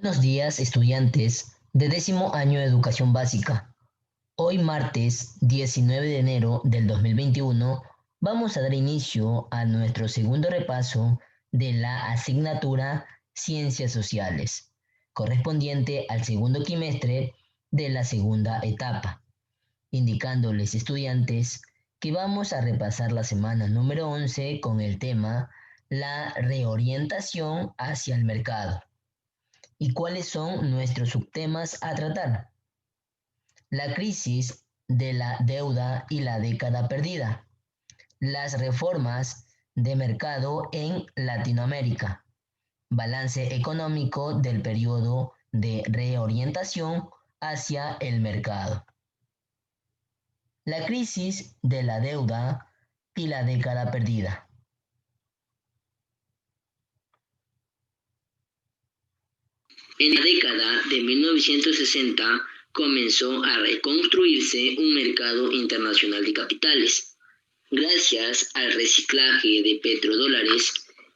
Buenos días, estudiantes de décimo año de educación básica. Hoy martes 19 de enero del 2021 vamos a dar inicio a nuestro segundo repaso de la asignatura Ciencias Sociales, correspondiente al segundo quimestre de la segunda etapa, indicándoles estudiantes que vamos a repasar la semana número 11 con el tema La reorientación hacia el mercado. ¿Y cuáles son nuestros subtemas a tratar? La crisis de la deuda y la década perdida. Las reformas de mercado en Latinoamérica. Balance económico del periodo de reorientación hacia el mercado. La crisis de la deuda y la década perdida. En la década de 1960 comenzó a reconstruirse un mercado internacional de capitales. Gracias al reciclaje de petrodólares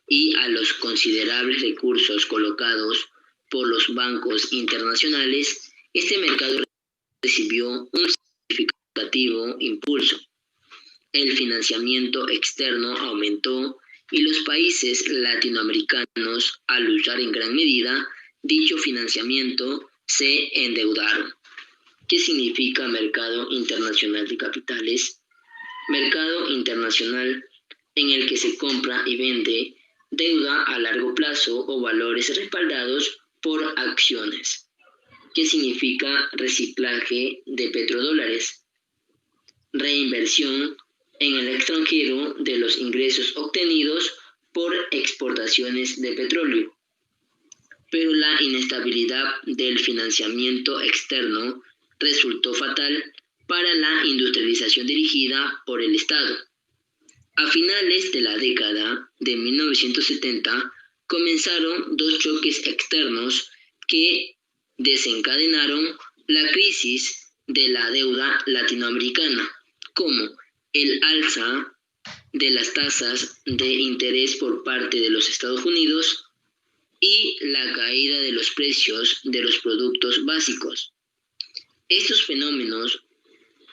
y a los considerables recursos colocados por los bancos internacionales, este mercado recibió un significativo impulso. El financiamiento externo aumentó y los países latinoamericanos, al usar en gran medida dicho financiamiento, se endeudaron. ¿Qué significa mercado internacional de capitales? Mercado internacional en el que se compra y vende deuda a largo plazo o valores respaldados por acciones. ¿Qué significa reciclaje de petrodólares? Reinversión en el extranjero de los ingresos obtenidos por exportaciones de petróleo. Pero la inestabilidad del financiamiento externo resultó fatal para la industrialización dirigida por el Estado. A finales de la década de 1970 comenzaron dos choques externos que desencadenaron la crisis de la deuda latinoamericana, como el alza de las tasas de interés por parte de los Estados Unidos y la caída de los precios de los productos básicos. Estos fenómenos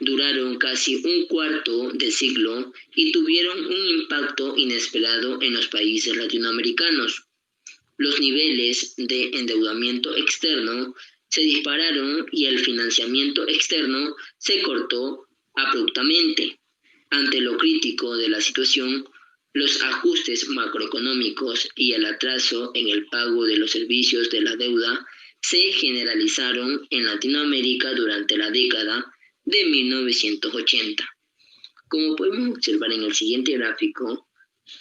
duraron casi un cuarto de siglo y tuvieron un impacto inesperado en los países latinoamericanos. Los niveles de endeudamiento externo se dispararon y el financiamiento externo se cortó abruptamente. Ante lo crítico de la situación, los ajustes macroeconómicos y el atraso en el pago de los servicios de la deuda se generalizaron en Latinoamérica durante la década de 1980. Como podemos observar en el siguiente gráfico,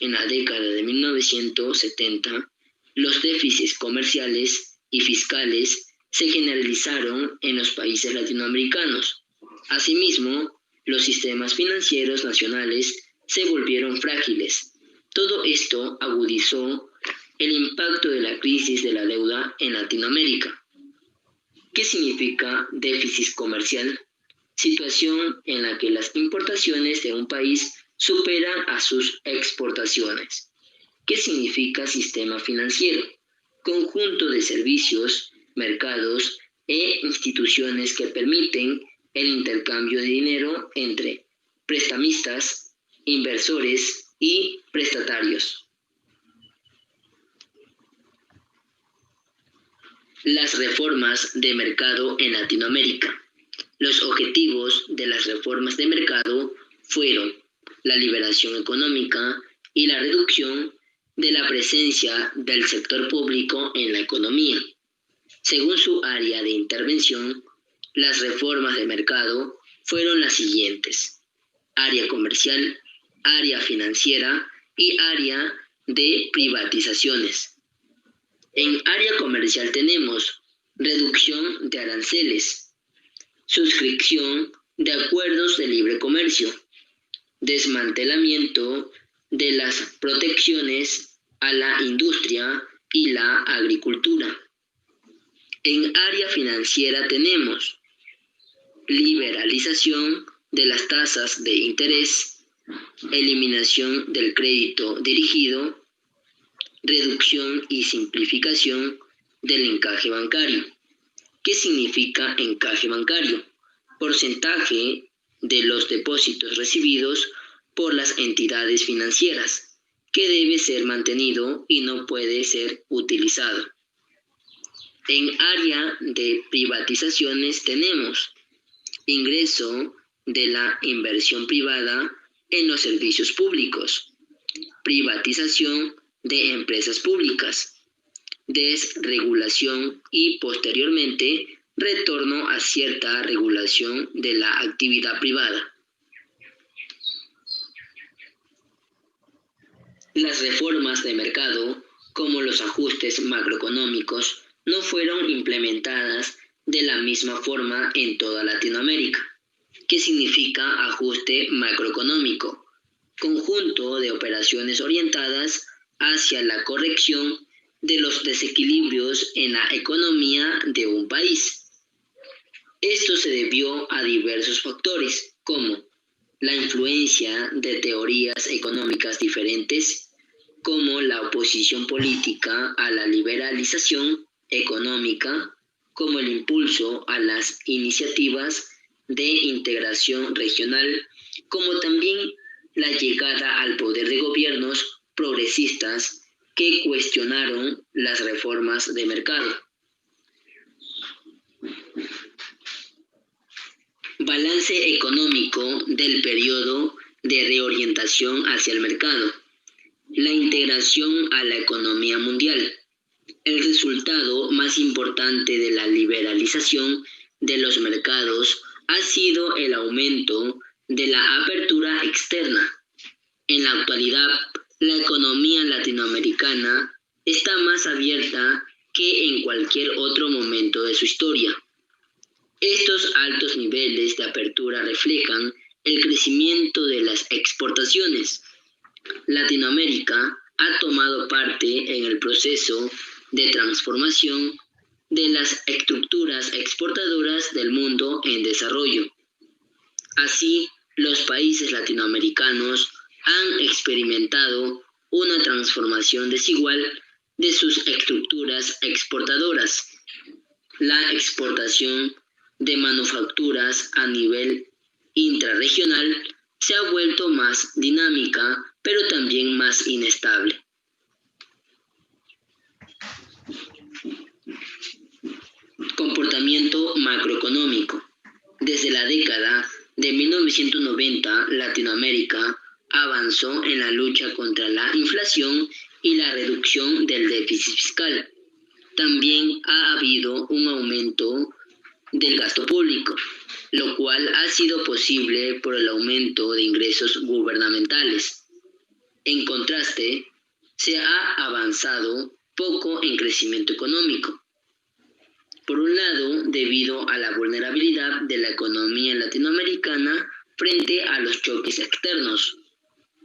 en la década de 1970, los déficits comerciales y fiscales se generalizaron en los países latinoamericanos. Asimismo, los sistemas financieros nacionales se volvieron frágiles. Todo esto agudizó el impacto de la crisis de la deuda en Latinoamérica. ¿Qué significa déficit comercial? Situación en la que las importaciones de un país superan a sus exportaciones. ¿Qué significa sistema financiero? Conjunto de servicios, mercados e instituciones que permiten el intercambio de dinero entre prestamistas, inversores y prestatarios. Las reformas de mercado en Latinoamérica. Los objetivos de las reformas de mercado fueron la liberación económica y la reducción de la presencia del sector público en la economía. Según su área de intervención, las reformas de mercado fueron las siguientes: área comercial, área financiera y área de privatizaciones. En área comercial tenemos reducción de aranceles, suscripción de acuerdos de libre comercio, desmantelamiento de las protecciones a la industria y la agricultura. En área financiera tenemos liberalización de las tasas de interés, eliminación del crédito dirigido, reducción y simplificación del encaje bancario. ¿Qué significa encaje bancario? Porcentaje de los depósitos recibidos por las entidades financieras, que debe ser mantenido y no puede ser utilizado. En área de privatizaciones tenemos ingreso de la inversión privada en los servicios públicos, privatización de empresas públicas, desregulación y posteriormente retorno a cierta regulación de la actividad privada. Las reformas de mercado, como los ajustes macroeconómicos, no fueron implementadas de la misma forma en toda Latinoamérica. ¿Qué significa ajuste macroeconómico? Conjunto de operaciones orientadas hacia la corrección de los desequilibrios en la economía de un país. Esto se debió a diversos factores, como la influencia de teorías económicas diferentes, como la oposición política a la liberalización económica, como el impulso a las iniciativas de integración regional, como también la llegada al poder de gobiernos progresistas que cuestionaron las reformas de mercado. Balance económico del periodo de reorientación hacia el mercado. La integración a la economía mundial. El resultado más importante de la liberalización de los mercados ha sido el aumento de la apertura externa. En la actualidad, la economía latinoamericana está más abierta que en cualquier otro momento de su historia. Estos altos niveles de apertura reflejan el crecimiento de las exportaciones. Latinoamérica ha tomado parte en el proceso de transformación de las estructuras exportadoras del mundo en desarrollo. Así, los países latinoamericanos han experimentado una transformación desigual de sus estructuras exportadoras. La exportación de manufacturas a nivel intrarregional se ha vuelto más dinámica, pero también más inestable. Comportamiento macroeconómico. Desde la década de 1990, Latinoamérica avanzó en la lucha contra la inflación y la reducción del déficit fiscal. También ha habido un aumento del gasto público, lo cual ha sido posible por el aumento de ingresos gubernamentales. En contraste, se ha avanzado poco en crecimiento económico. Por un lado, debido a la vulnerabilidad de la economía latinoamericana frente a los choques externos.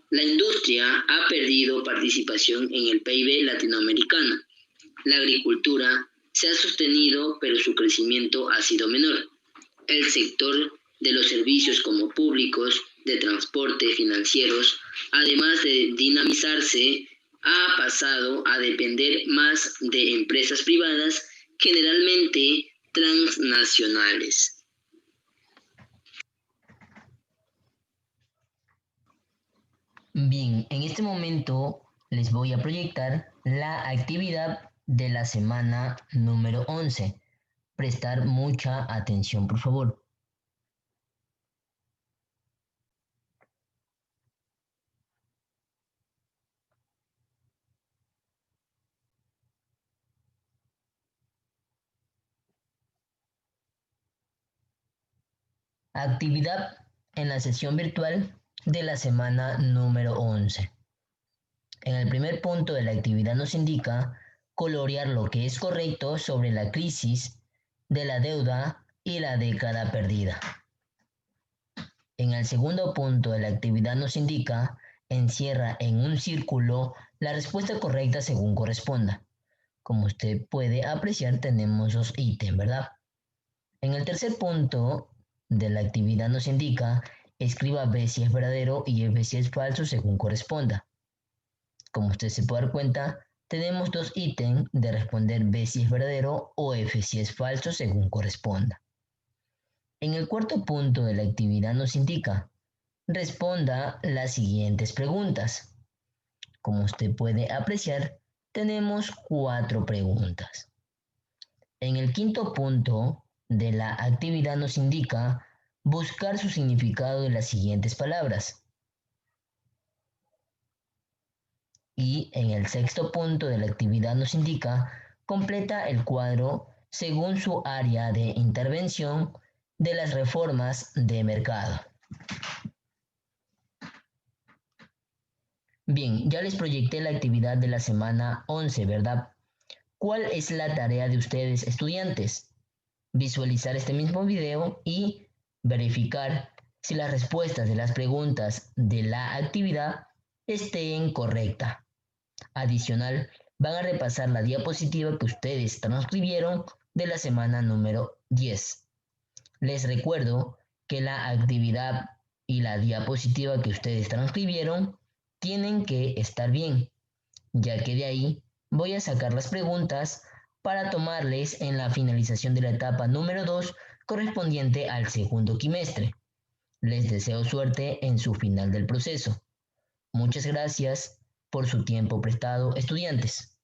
La industria ha perdido participación en el PIB latinoamericano. La agricultura se ha sostenido, pero su crecimiento ha sido menor. El sector de los servicios como públicos, de transporte, financieros, además de dinamizarse, ha pasado a depender más de empresas privadas, generalmente transnacionales. Bien, en este momento les voy a proyectar la actividad de la semana número 11. Prestar mucha atención, por favor. Actividad en la sesión virtual de la semana número 11. En el primer punto de la actividad nos indica colorear lo que es correcto sobre la crisis de la deuda y la década perdida. En el segundo punto de la actividad nos indica encierra en un círculo la respuesta correcta según corresponda. Como usted puede apreciar, tenemos dos ítems, ¿verdad? En el tercer punto de la actividad nos indica escriba B si es verdadero y F si es falso según corresponda. Como usted se puede dar cuenta, tenemos 2 ítems de responder B si es verdadero o F si es falso según corresponda. En el cuarto punto de la actividad nos indica, responda las siguientes preguntas. Como usted puede apreciar, tenemos 4 preguntas. En el quinto punto de la actividad nos indica buscar su significado de las siguientes palabras. Y en el sexto punto de la actividad nos indica completa el cuadro según su área de intervención de las reformas de mercado. Bien, ya les proyecté la actividad de la semana 11, ¿verdad? ¿Cuál es la tarea de ustedes, estudiantes? Visualizar este mismo video y verificar si las respuestas de las preguntas de la actividad estén correctas. Adicional, van a repasar la diapositiva que ustedes transcribieron de la semana número 10. Les recuerdo que la actividad y la diapositiva que ustedes transcribieron tienen que estar bien, ya que de ahí voy a sacar las preguntas para tomarles en la finalización de la etapa número 2 correspondiente al segundo quimestre. Les deseo suerte en su final del proceso. Muchas gracias por su tiempo prestado, estudiantes.